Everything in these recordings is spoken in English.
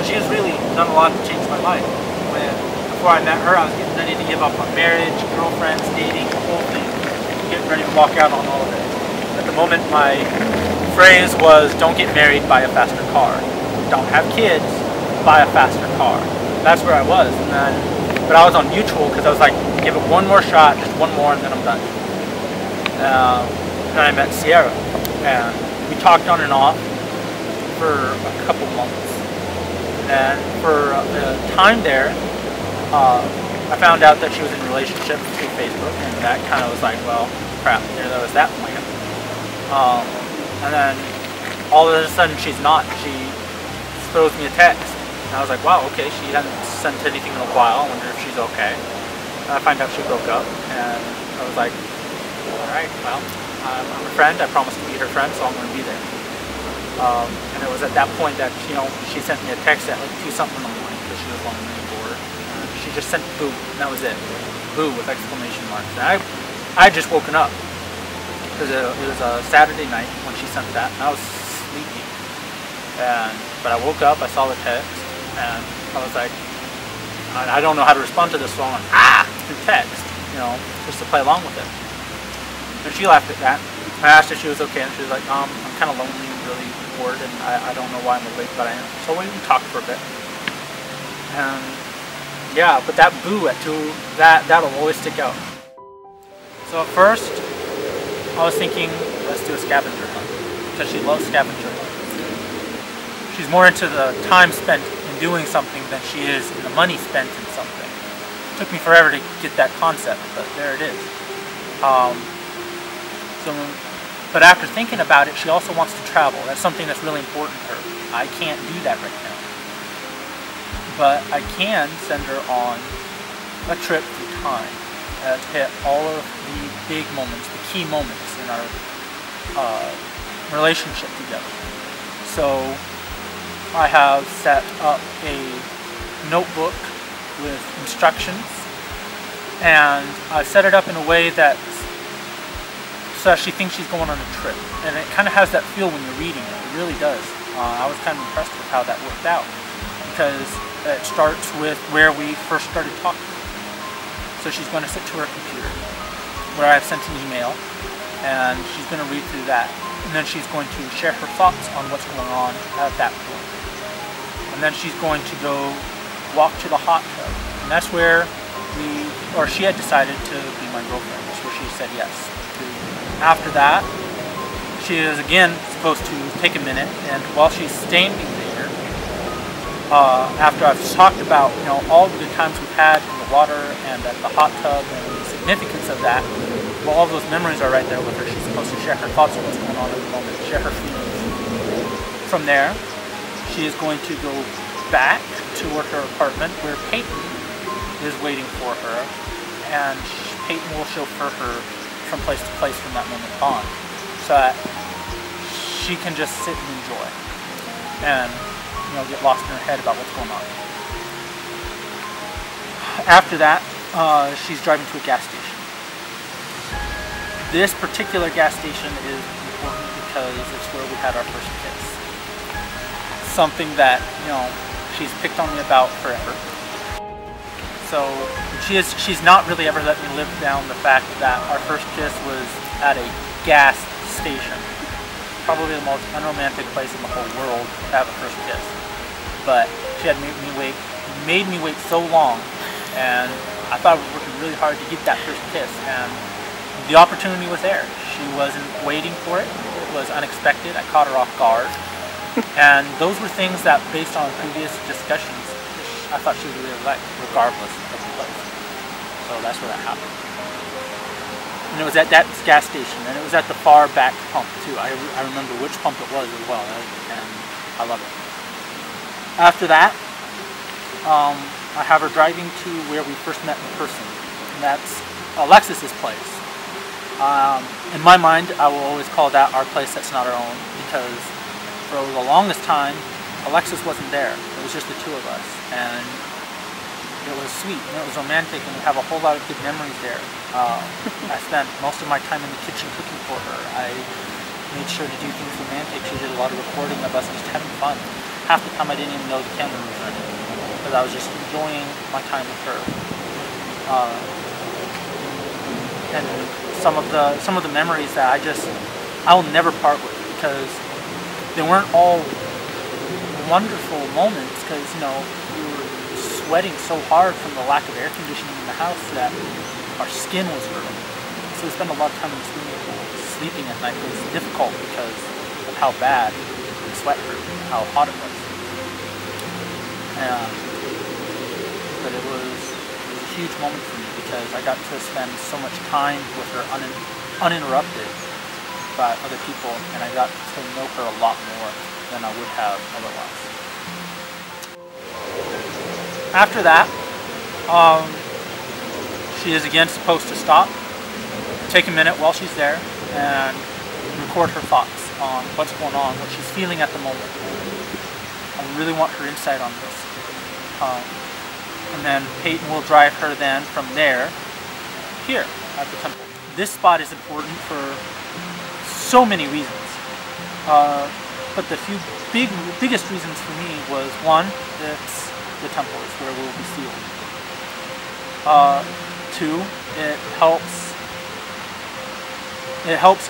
But she has really done a lot to change my life. Before I met her, I was getting ready to give up on marriage, girlfriends, dating, the whole thing. Getting ready to walk out on all of it. At the moment, my phrase was, don't get married, buy a faster car. Don't have kids, buy a faster car. That's where I was. But I was on mutual because I was like, give it one more shot, just one more, and then I'm done. And I met Sierra, and we talked on and off for a couple months. And for the time there, I found out that she was in a relationship through Facebook, and that kind of was like, well, crap, there was that plan. And then all of a sudden she's not. She throws me a text. And I was like, wow, okay, she hasn't sent anything in a while. I wonder if she's okay. And I find out she broke up, and I was like, alright, well, I'm a friend. I promised to be her friend, so I'm going to be there. And it was at that point that, you know, she sent me a text at like 2-something in the morning because she was lonely and bored. She just sent boo, and that was it. Boo with exclamation marks. And I had just woken up. Because it was a Saturday night when she sent that, and I was sleepy. But I woke up, I saw the text, and I was like, I don't know how to respond to this, so I'm like, through text, you know, just to play along with it. And she laughed at that. I asked her if she was okay, and she was like, I'm kind of lonely and really bored, and I don't know why I'm awake, but I am. So we talked for a bit. And yeah, but that boo at 2, that'll always stick out. So at first, I was thinking, let's do a scavenger hunt, because she loves scavenger hunts. She's more into the time spent in doing something than she is in the money spent in something. It took me forever to get that concept, but there it is. But after thinking about it, she also wants to travel. That's something that's really important to her. I can't do that right now. But I can send her on a trip through time to hit all of the big moments, the key moments in our relationship together. So I have set up a notebook with instructions, and I've set it up in a way that so she thinks she's going on a trip, and it kind of has that feel when you're reading it. It really does. I was kind of impressed with how that worked out, because it starts with where we first started talking. So she's going to sit to her computer, where I've sent an email, and she's going to read through that. And then she's going to share her thoughts on what's going on at that point. And then she's going to go walk to the hot tub. And that's where she had decided to be my girlfriend. That's where she said yes. After that, she is again supposed to take a minute, and while she's standing there, after I've talked about, you know, all the good times we've had in the water and at the hot tub and the significance of that, well, all those memories are right there with her. She's supposed to share her thoughts on what's going on at the moment, share her feelings. From there, she is going to go back to her apartment where Peyton is waiting for her, and Peyton will chauffeur her from place to place from that moment on, so that she can just sit and enjoy and, you know, get lost in her head about what's going on. After that, she's driving to a gas station. This particular gas station is important because it's where we had our first kiss. Something that, you know, she's picked on me about forever. So she's not really ever let me live down the fact that our first kiss was at a gas station. Probably the most unromantic place in the whole world to have a first kiss. But she had made me wait so long, and I thought I was working really hard to get that first kiss, and the opportunity was there. She wasn't waiting for it. It was unexpected. I caught her off guard. And those were things that, based on previous discussions, I thought she would really like, regardless of the place. So that's where that happened. And it was at that gas station, and it was at the far back pump too. I remember which pump it was as well, and I love it. After that, I have her driving to where we first met in person, and that's Alexis's place. In my mind, I will always call that our place that's not our own, because for the longest time, Alexis wasn't there. It was just the two of us, and it was sweet, and it was romantic, and we have a whole lot of good memories there. I spent most of my time in the kitchen cooking for her. I made sure to do things romantic. She did a lot of recording of us just having fun. Half the time I didn't even know the camera was running because I was just enjoying my time with her. And some of the memories that I will never part with, because they weren't all wonderful moments, because we were sweating so hard from the lack of air conditioning in the house that our skin was burning. So we spent a lot of time in the swimming pool. Sleeping at night was difficult because of how bad the sweat hurt, how hot it was. But it was a huge moment for me because I got to spend so much time with her uninterrupted by other people, and I got to know her a lot more than I would have otherwise. After that, she is again supposed to stop, take a minute while she's there, and record her thoughts on what's going on, what she's feeling at the moment. I really want her insight on this. And then Peyton will drive her then from there here at the temple. This spot is important for so many reasons, but the biggest reasons for me was, one, it's the temple, it's where we'll be sealed. Two, it helps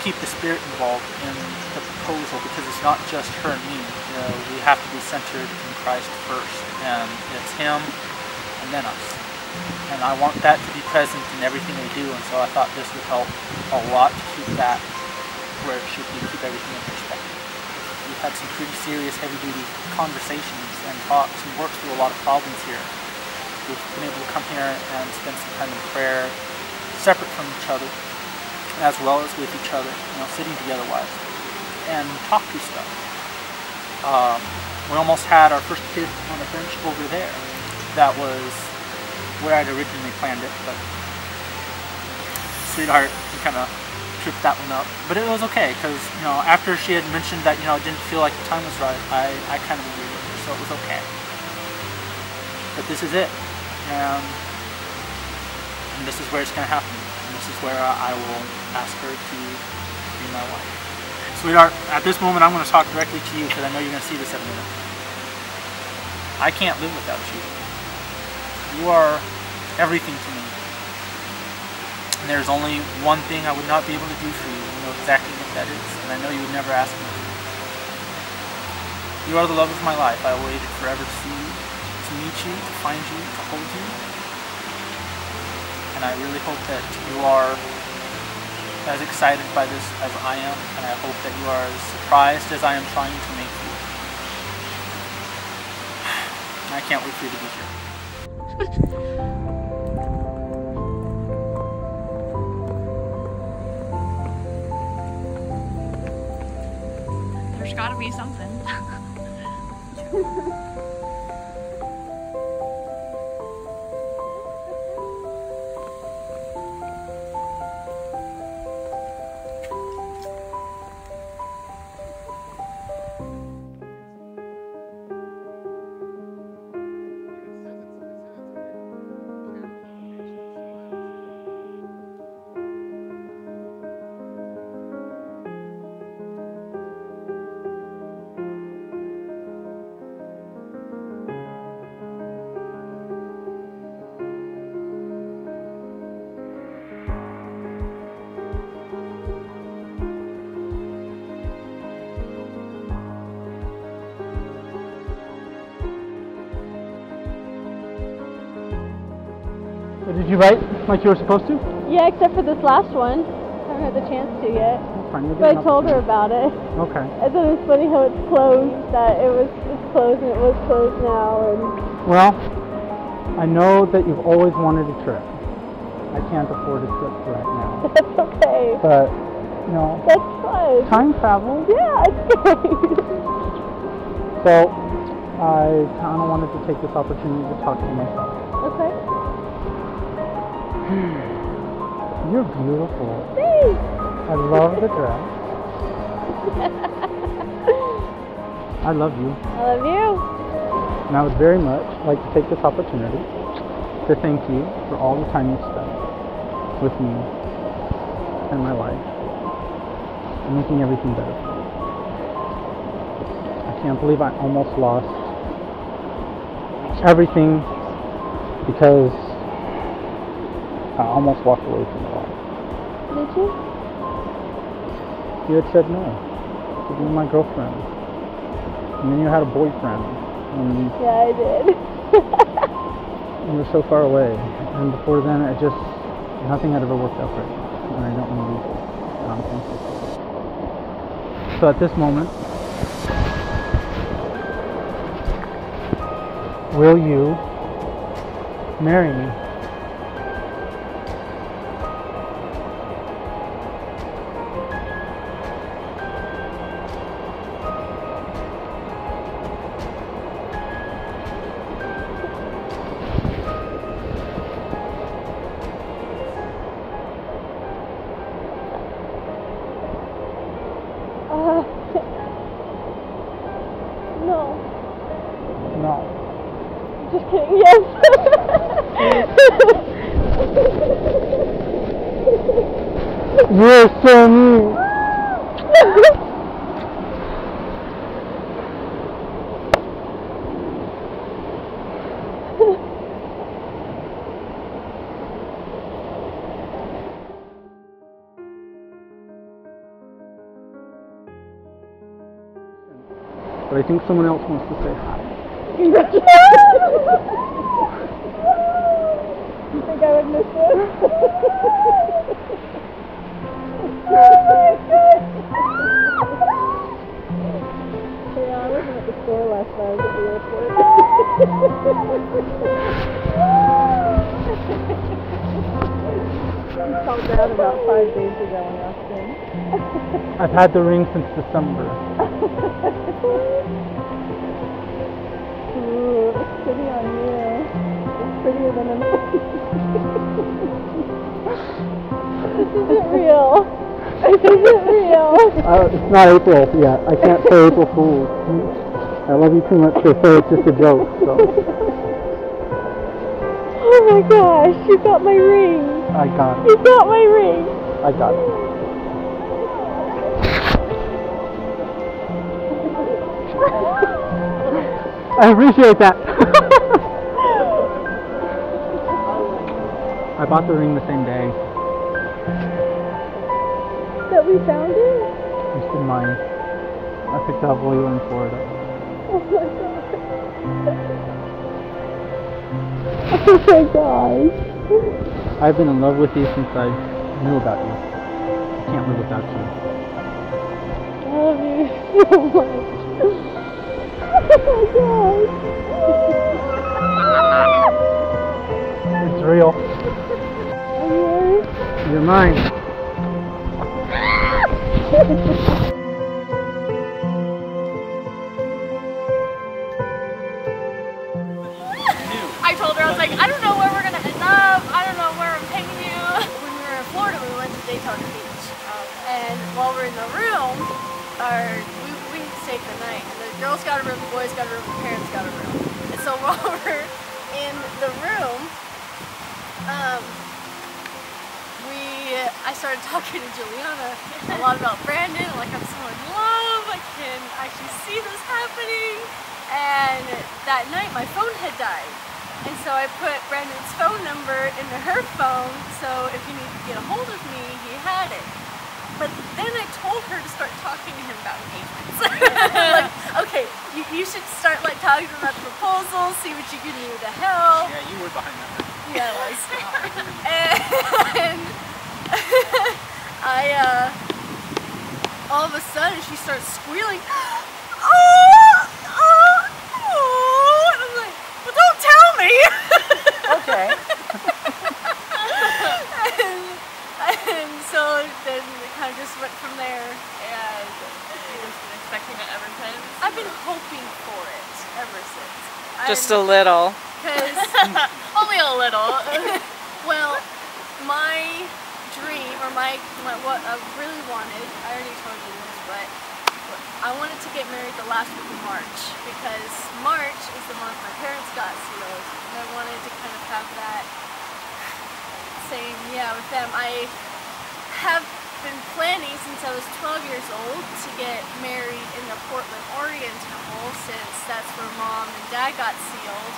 keep the Spirit involved in the proposal, because it's not just her and me. We have to be centered in Christ first, and it's Him and then us. And I want that to be present in everything we do, and so I thought this would help a lot to keep that where it should be, keep everything in perspective. We've had some pretty serious, heavy-duty conversations and talks and worked through a lot of problems here. We've been able to come here and spend some time in prayer, separate from each other, as well as with each other, sitting together wise, and talk through stuff. We almost had our first kid on a bench over there. That was where I'd originally planned it, but sweetheart, we kind of tripped that one up. But it was okay, because after she had mentioned that it didn't feel like the time was right, I kind of agreed with her, so it was okay. But this is it, and this is where it's going to happen. And this is where I will ask her to be my wife. Sweetheart, at this moment I'm going to talk directly to you, because I know you're going to see this in a minute. I can't live without you. You are everything to me. And there's only one thing I would not be able to do for you. You know exactly what that is, and I know you would never ask me to. You are the love of my life. I waited forever to see you, to meet you, to find you, to hold you. And I really hope that you are as excited by this as I am, and I hope that you are as surprised as I am trying to make you. I can't wait for you to be here. There's gotta be something. Did you write like you were supposed to? Yeah, except for this last one. I haven't had the chance to yet. But I told her about it. Okay. I thought it was funny how it's closed, that it's closed and it was closed now. And Well, I know that you've always wanted a trip. I can't afford a trip right now. that's okay. But, That's fun. time travel. Yeah, it's great. So, I kind of wanted to take this opportunity to talk to you myself. Okay. You're beautiful. Thanks. I love the dress. I love you. I love you. And I would very much like to take this opportunity to thank you for all the time you spent with me and my life. and making everything better. I can't believe I almost lost everything because I almost walked away from it all. Did you? You had said no to being my girlfriend. And then you had a boyfriend. And Yeah, I did. you were so far away. And before then, nothing had ever worked out right. And I don't know you. And I'm thankful. So at this moment, will you marry me? No. No. Just kidding, yes. You're so mean. But I think someone else wants to say hi. You think I would miss this? Oh my god! Yeah, I wasn't at the store last night. I was at the airport. You called out about 5 days ago in Austin. I've had the ring since December. Ooh, it's pretty on you. It's prettier than an This isn't real. This isn't real. It's not April yet. I can't say April Fool's. I love you too much to say it's just a joke. So. Oh my gosh, you got my ring. I got it. You got my ring. I got it. I appreciate that. I bought the ring the same day. That we found it? It's been mine. I picked up while you were in Florida. Oh my god. Oh my gosh. I've been in love with you since I knew about you. I can't live without you. I love you so much. Oh my gosh. It's real. I'm yours. You're mine. I told her, I was like, I don't know where we're gonna end up. I don't know where I'm taking you. When we were in Florida, we went to Daytona Beach. And while we're in the room, we stayed for the night. The girls got a room, the boys got a room, the parents got a room. And so while we're in the room, I started talking to Juliana a lot about Brandon, like I'm so in love, I can actually see this happening. And that night my phone had died. And so I put Brandon's phone number into her phone, so if you need to get a hold of me, he had it. But then I told her to start talking to him about engagements. Like, okay, you should start like talking to him about the proposal, see what you can do to help. Yeah, you were behind that. Yeah, I was. And all of a sudden she starts squealing, oh, and I'm like, well, don't tell me. Okay. and so then it kind of just went from there, and You've just been expecting it ever since? I've been hoping for it ever since. Just a little. Because Only a little. well, my dream, or what I really wanted, I already told you this, but I wanted to get married the last week of March, because March is the month my parents got sealed, and I wanted to kind of have that same, yeah, with them. I have been planning since I was 12 years old to get married in the Portland, Oregon Temple, since that's where Mom and Dad got sealed.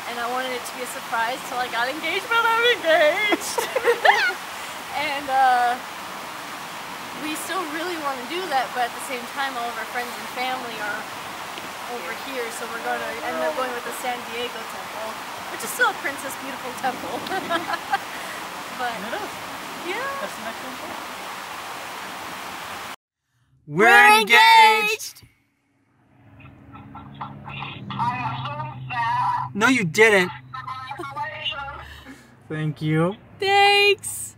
And I wanted it to be a surprise till I got engaged, but I'm engaged. And we still really want to do that, but at the same time all of our friends and family are over here, so we're going to end up going with the San Diego Temple, which is still a Princess Beautiful temple. But It is. yeah. That's the next one. We're engaged! No, you didn't. Thank you. Thanks.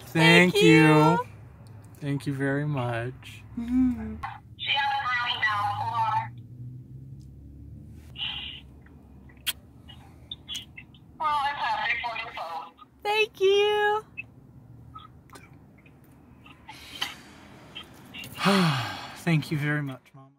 Thank you. Thank you very much. Thank you. Thank you very much, Mom.